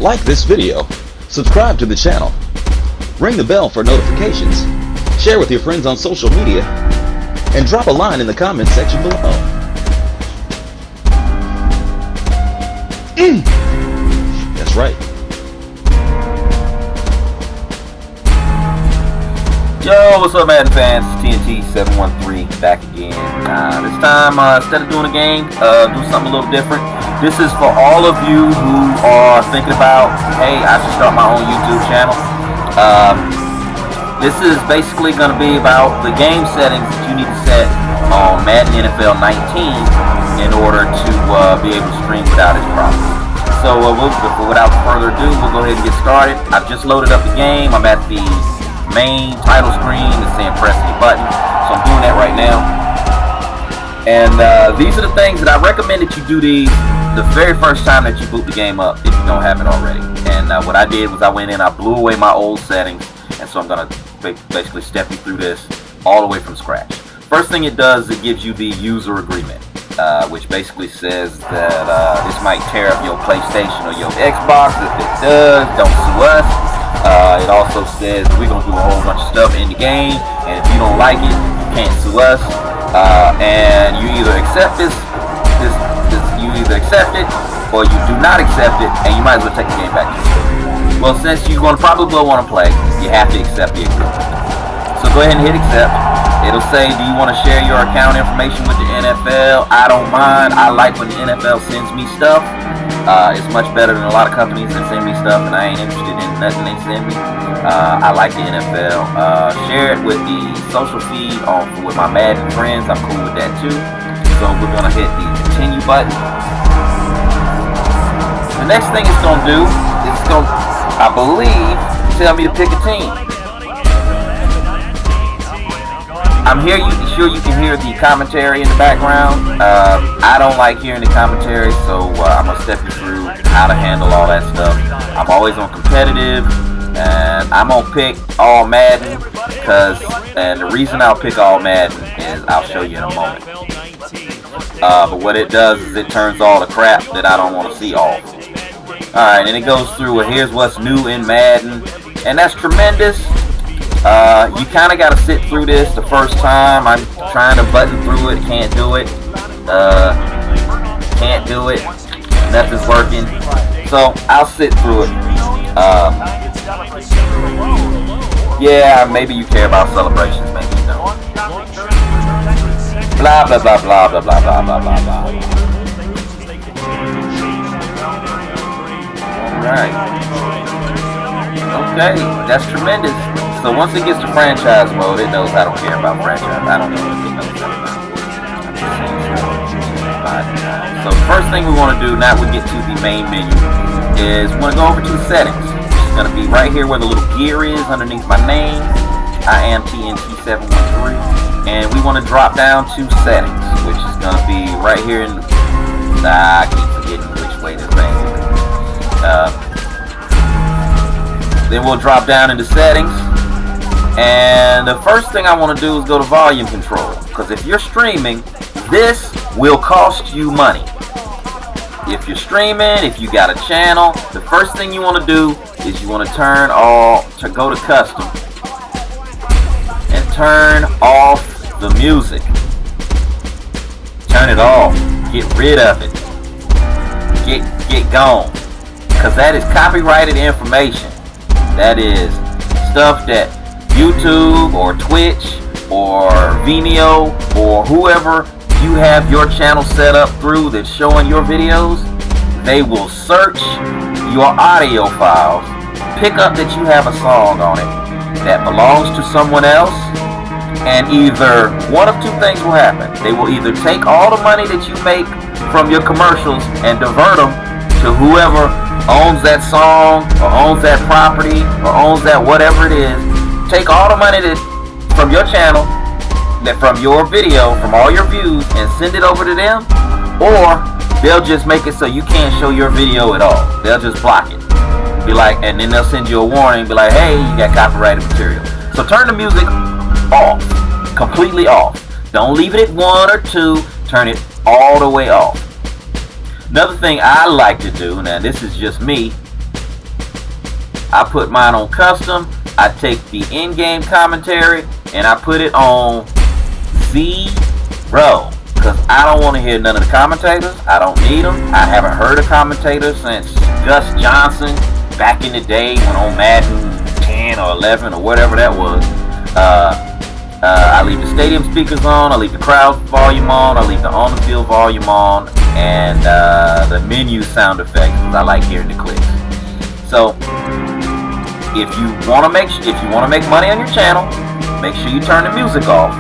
Like this video, subscribe to the channel, ring the bell for notifications, share with your friends on social media, and drop a line in the comments section below. That's right. Yo, what's up, Madden fans? TNT713 back again. This time, instead of doing a game, do something a little different. This is for all of you who are thinking about, hey, I should start my own YouTube channel. This is basically going to be about the game settings that you need to set on Madden NFL 19 in order to be able to stream without its problems. So, without further ado, we'll go ahead and get started. I've just loaded up the game. I'm at the main title screen. It's saying press the button, so I'm doing that right now. And these are the things that I recommend that you do these the very first time that you boot the game up, if you don't have it already. And what I did was I went in, I blew away my old settings, and so I'm gonna basically step you through this all the way from scratch. First thing it does, it gives you the user agreement, which basically says that this might tear up your PlayStation or your Xbox. If it does, don't sue us. It also says we're going to do a whole bunch of stuff in the game, and if you don't like it, you can't sue us. And you either accept you either accept it, or you do not accept it, and you might as well take the game back to you. Well, since you're going to probably want to play, you have to accept the agreement. So go ahead and hit accept. It'll say, do you want to share your account information with the NFL? I don't mind. I like when the NFL sends me stuff. It's much better than a lot of companies that send me stuff, and I ain't interested in nothing they send me. I like the NFL. Share it with the social feed with my Madden friends. I'm cool with that too. So we're gonna hit the continue button. The next thing it's gonna do is it's gonna, I believe, tell me to pick a team. I'm sure you can hear the commentary in the background. I don't like hearing the commentary, so I'm going to step you through how to handle all that stuff. I'm always on competitive, and I'm going to pick all Madden, and the reason I'll pick all Madden is I'll show you in a moment. But what it does is it turns all the crap that I don't want to see off. Alright, and it goes through, well, here's what's new in Madden, and that's tremendous. You kind of got to sit through this the first time. I'm trying to button through it, can't do it. Nothing's working. So I'll sit through it. Yeah, maybe you care about celebrations, maybe you don't. Blah blah blah blah blah blah blah blah blah blah. Alright. Okay, that's tremendous. So once it gets to franchise mode, it knows I don't care about franchise. I don't know if it knows that about. So the first thing we want to do, now we get to the main menu, is we want to go over to settings. It's going to be right here where the little gear is underneath my name. I am TNT713. And we want to drop down to settings, which is going to be right here in the... I keep forgetting which way this thing is. Then we'll drop down into settings. And the first thing I want to do is go to volume control, because if you're streaming, this will cost you money. If you're streaming, if you got a channel, the first thing you want to do is you want to go to custom and turn off the music. Turn it off. Get rid of it. Get gone, because that is copyrighted information. That is stuff that YouTube or Twitch or Vimeo or whoever you have your channel set up through that's showing your videos, they will search your audio files, pick up that you have a song on it that belongs to someone else, and either one of two things will happen. They will either take all the money that you make from your commercials and divert them to whoever owns that song or owns that property or owns that whatever it is. Take all the money from your channel, from your video, from all your views, and send it over to them, or they'll just make it so you can't show your video at all. They'll just block it. Be like, and then they'll send you a warning, be like, hey, you got copyrighted material. So turn the music off, completely off. Don't leave it at 1 or 2. Turn it all the way off. Another thing I like to do, now this is just me, I put mine on custom. I take the in-game commentary and I put it on 0, because I don't want to hear none of the commentators. I don't need them. I haven't heard a commentator since Gus Johnson back in the day when on Madden 10 or 11 or whatever that was. I leave the stadium speakers on, I leave the crowd volume on, I leave the on-the-field volume on, and the menu sound effects, because I like hearing the clicks. So if you want to make money on your channel, make sure you turn the music off.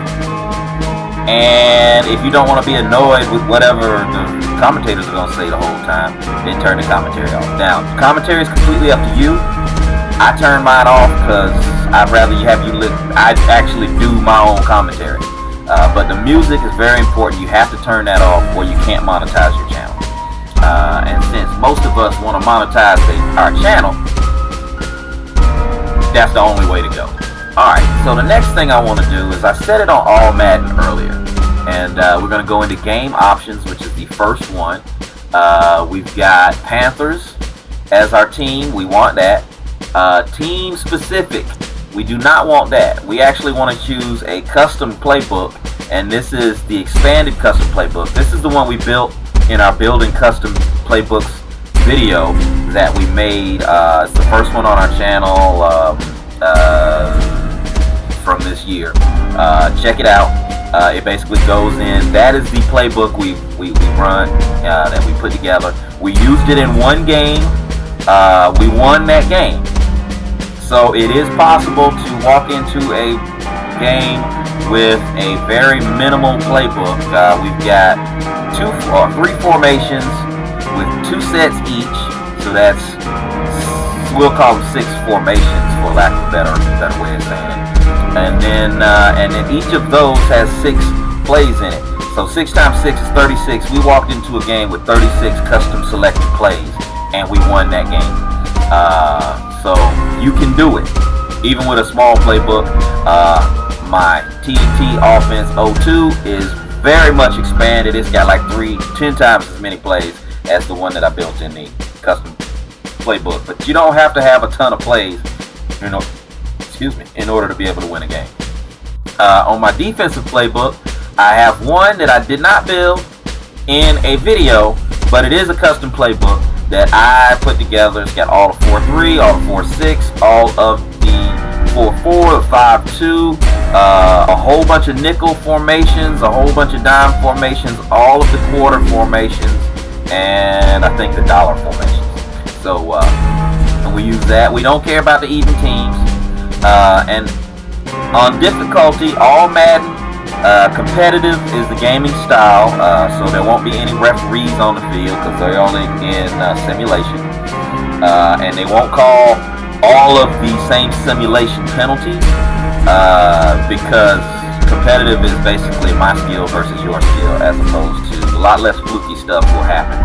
And if you don't want to be annoyed with whatever the commentators are going to say the whole time, then turn the commentary off. Now, commentary is completely up to you. I turn mine off because I'd rather I actually do my own commentary. But the music is very important. You have to turn that off or you can't monetize your channel. And since most of us want to monetize our channel, that's the only way to go. Alright, so the next thing I want to do is I set it on all Madden earlier. And we're going to go into game options, which is the first one. We've got Panthers as our team. We want that. Team specific, we do not want that. We actually want to choose a custom playbook, and this is the expanded custom playbook. This is the one we built in our building custom playbooks video that we made. It's the first one on our channel from this year. Check it out. It basically goes in. That is the playbook we run, that we put together. We used it in one game. We won that game. So it is possible to walk into a game with a very minimal playbook. We've got 2 or 3 formations with 2 sets each. So that's, we'll call them 6 formations for lack of a better way of saying it. And then each of those has 6 plays in it. So 6 times 6 is 36. We walked into a game with 36 custom selected plays, and we won that game. So you can do it, even with a small playbook. My TT Offense 02 is very much expanded. It's got like 10 times as many plays as the one that I built in the custom playbook. But you don't have to have a ton of plays, in order to be able to win a game. On my defensive playbook, I have one that I did not build in a video, but it is a custom playbook that I put together. It's got all the 4-3, all the 4-6, all of the 4-4, the 5-2, a whole bunch of nickel formations, a whole bunch of dime formations, all of the quarter formations, and I think the dollar formations. So and we use that. We don't care about the even teams. And on difficulty, all Madden competitive is the gaming style, so there won't be any referees on the field because they're only in simulation, and they won't call all of the same simulation penalties, because competitive is basically my skill versus your skill, as opposed to a lot less fluky stuff will happen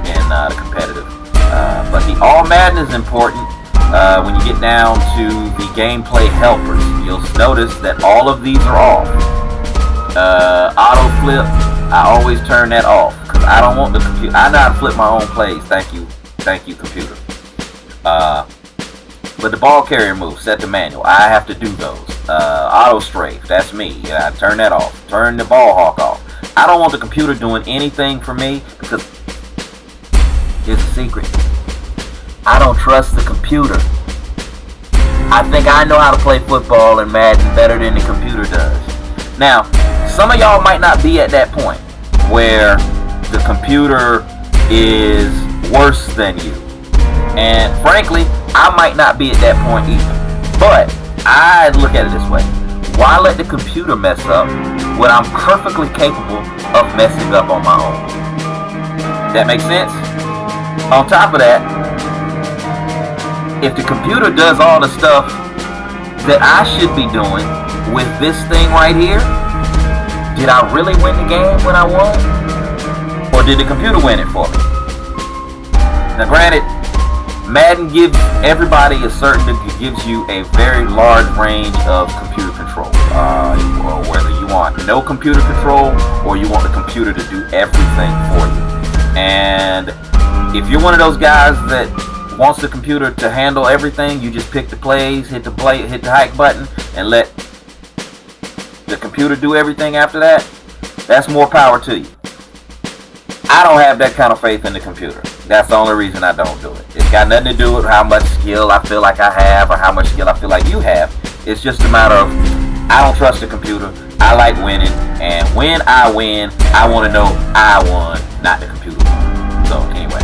in the competitive. But the all Madden is important. When you get down to the gameplay helpers, you'll notice that all of these are off. Auto flip, I always turn that off because I don't want the computer. I know how to flip my own plays. Thank you, computer. But the ball carrier move, set to manual. I have to do those. Auto strafe, that's me. I turn that off. Turn the ball hawk off. I don't want the computer doing anything for me because here's a secret. I don't trust the computer. I think I know how to play football and Madden better than the computer does. Now, some of y'all might not be at that point where the computer is worse than you. And frankly, I might not be at that point either. But I look at it this way. Why let the computer mess up when I'm perfectly capable of messing up on my own? That makes sense? On top of that, if the computer does all the stuff that I should be doing with this thing right here, did I really win the game when I won? Or did the computer win it for me? Now granted, Madden gives everybody gives you a very large range of computer control. Whether you want no computer control or you want the computer to do everything for you. And if you're one of those guys that wants the computer to handle everything, you just pick the plays, hit the hike button, and let the computer do everything after that. That's more power to you. I don't have that kind of faith in the computer. That's the only reason I don't do it. It's got nothing to do with how much skill I feel like I have or how much skill I feel like you have. It's just a matter of, I don't trust the computer. I like winning, and when I win, I want to know I won, not the computer won. So anyway,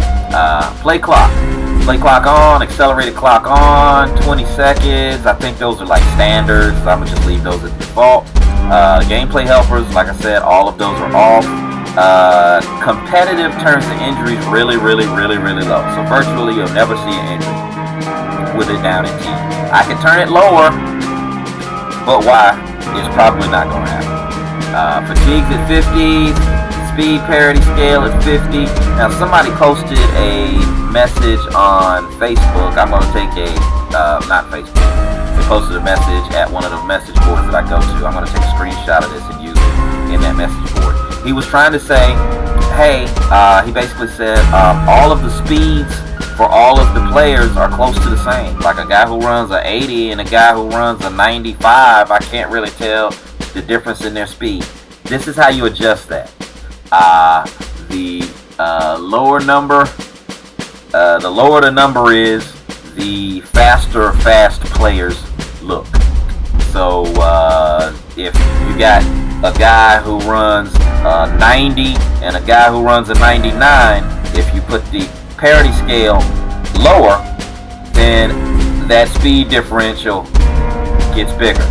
play clock on, accelerated clock on, 20 seconds. I think those are like standards. I'm gonna just leave those at default. Gameplay helpers, like I said, all of those are off. Competitive turns to injuries really low. So virtually you'll never see an injury with it down in T. I can turn it lower, but why? It's probably not going to happen. Fatigue's at 50, speed parity scale at 50. Now somebody posted a message on Facebook. I'm going to take not Facebook. They posted a message at one of the message boards that I go to. I'm going to take a screenshot of this and use it in that message board. He was trying to say, hey, he basically said all of the speeds for all of the players are close to the same. Like a guy who runs a 80 and a guy who runs a 95, I can't really tell the difference in their speed. This is how you adjust that. The lower the number is, the faster fast players look. So if you got a guy who runs 90 and a guy who runs a 99, if you put the parity scale lower, then that speed differential gets bigger.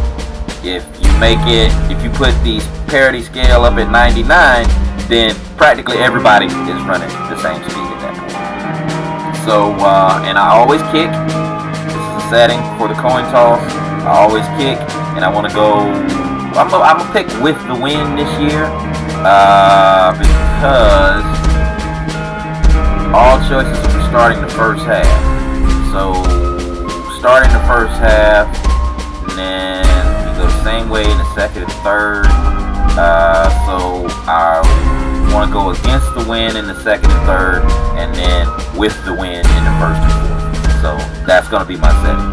If you put the parity scale up at 99, then practically everybody is running the same speed at that point. So, and I always kick. This is a setting for the coin toss. I always kick, and I want to go. I'm gonna pick with the win this year, because all choices are starting the first half. So starting the first half, and then you go the same way in the second and third. So I want to go against the win in the second and third, and then with the win in the first and fourth. So that's going to be my setting.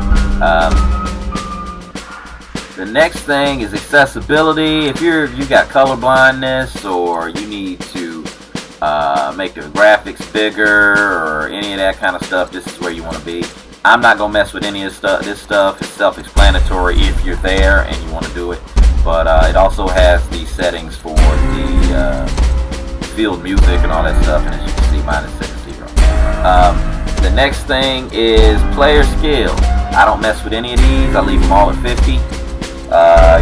The next thing is accessibility. If you got color blindness, or you need to make the graphics bigger or any of that kind of stuff, this is where you want to be. I'm not gonna mess with any of this stuff. It's self-explanatory if you're there and you want to do it. But it also has the settings for the field music and all that stuff. And as you can see, mine is set to 0. The next thing is player skill. I don't mess with any of these. I leave them all at 50.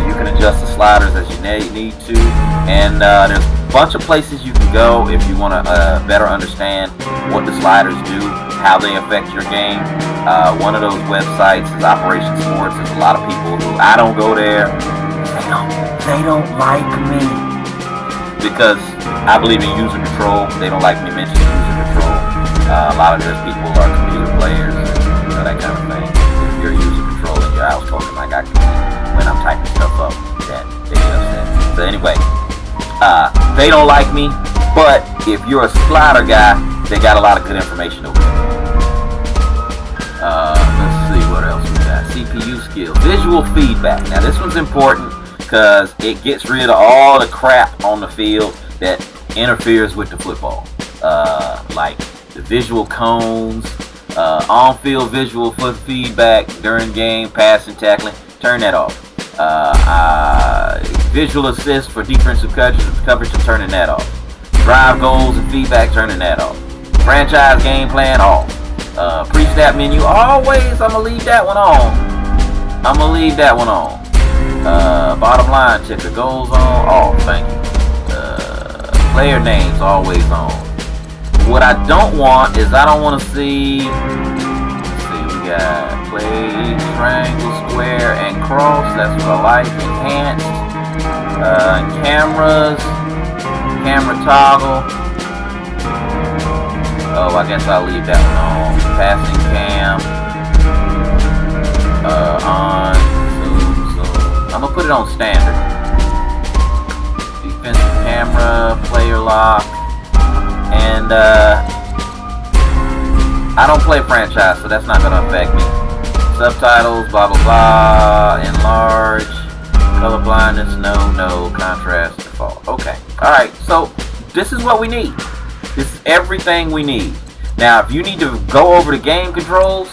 You can adjust the sliders as you need to, and there's a bunch of places you can go if you want to better understand what the sliders do, how they affect your game. One of those websites is Operation Sports. There's a lot of people who, I don't go there. They don't like me because I believe in user control. They don't like me mentioning user control. A lot of those people are computer players, and that kind of thing. If you're user control and you're out talking like I can when I'm typing stuff up, then they get upset. So anyway, they don't like me, but if you're a slider guy, they got a lot of good information over there. Let's see what else we got. CPU skill, visual feedback. Now this one's important because it gets rid of all the crap on the field that interferes with the football, like the visual cones, on-field visual foot feedback during game, passing, tackling. Turn that off. Visual assist for defensive coverage, turning that off. Drive goals and feedback, turning that off. Franchise game plan, off. Pre-snap menu, always, I'm going to leave that one on. Bottom line checker, goals on, off, thank you. Player names, always on. What I don't want is, I don't want to see, we got play, triangle, square, and cross. That's what I like. Enhanced. Cameras. Camera toggle. Oh, I guess I'll leave that one on. Passing cam. On. So I'm going to put it on standard. Defensive camera, player lock. And I don't play franchise, so that's not going to affect me. Subtitles, blah, blah, blah, enlarge, color blindness, no, contrast, default. Okay. Alright, so this is what we need. This is everything we need. Now, if you need to go over the game controls,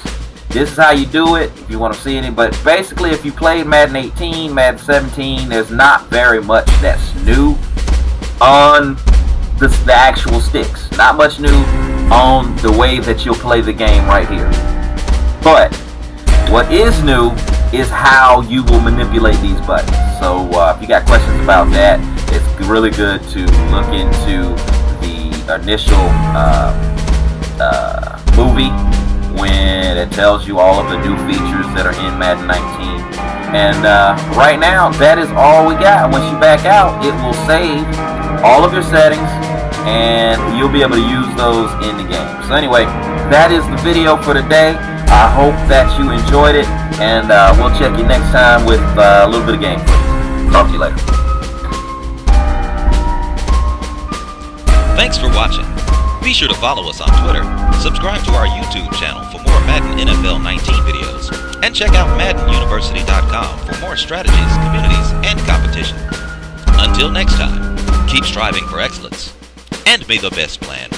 this is how you do it if you want to see it. But basically, if you played Madden 18, Madden 17, there's not very much that's new on the actual sticks. Not much new on the way that you'll play the game right here. But what is new is how you will manipulate these buttons. So if you got questions about that, it's really good to look into the initial movie when it tells you all of the new features that are in Madden 19. And right now, that is all we got. Once you back out, it will save all of your settings, and you'll be able to use those in the game. So anyway, that is the video for today. I hope that you enjoyed it, and we'll check you next time with a little bit of game footage. Talk to you later. Thanks for watching. Be sure to follow us on Twitter, subscribe to our YouTube channel for more Madden NFL 19 videos, and check out MaddenUniversity.com for more strategies, communities, and competition. Until next time, keep striving for excellence, and may the best plan